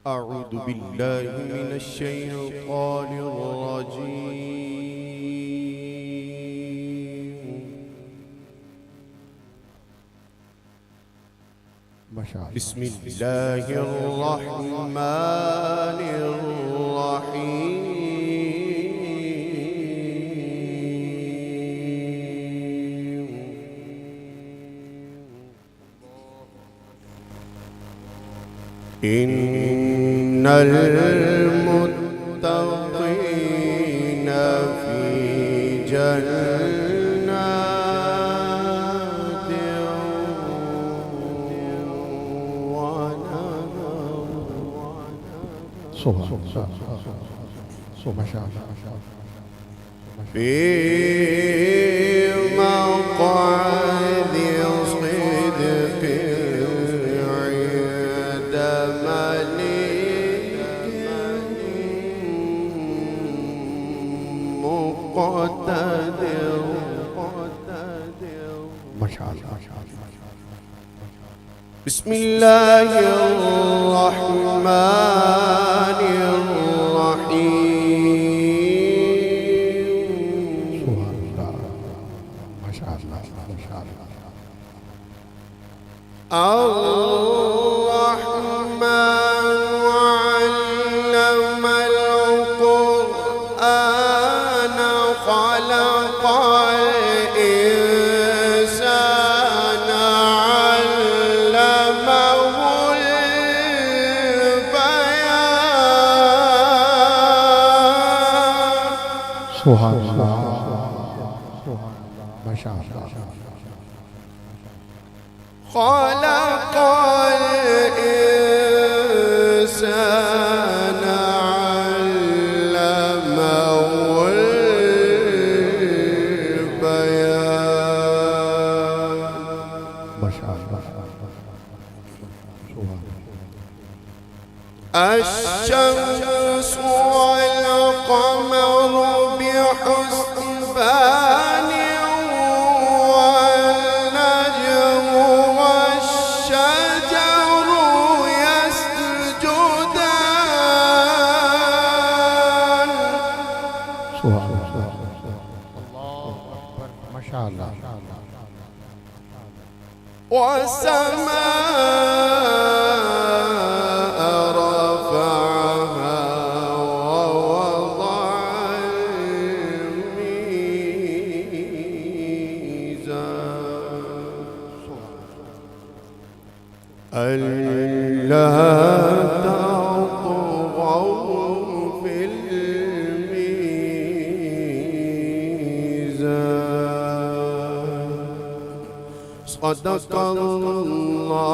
أعوذ بالله من الشيطان الرجيم. بسم الله الرحمن الرحيم. إن المتقين في جنات ونهر. ما شاء الله في مقعد صدق عند مليك مقتدر. ما شاء الله. بسم الله الرحمن الرحيم. سبحان الله. ما شاء الله. ما شاء الله. الرحمن علم القرآن خلق الإنسان علمه البيان. سبحان الله. ما شاء الله. خلق الإنسان علمه البيان. ما شاء الله. الشمس والقمر بحسبان والنجم والشجر يسجدان. سبحان الله. الله أكبر. ما شاء الله. والسماء رفعها ووضع الميزان ألا تطغوا في الميزان. صدق الله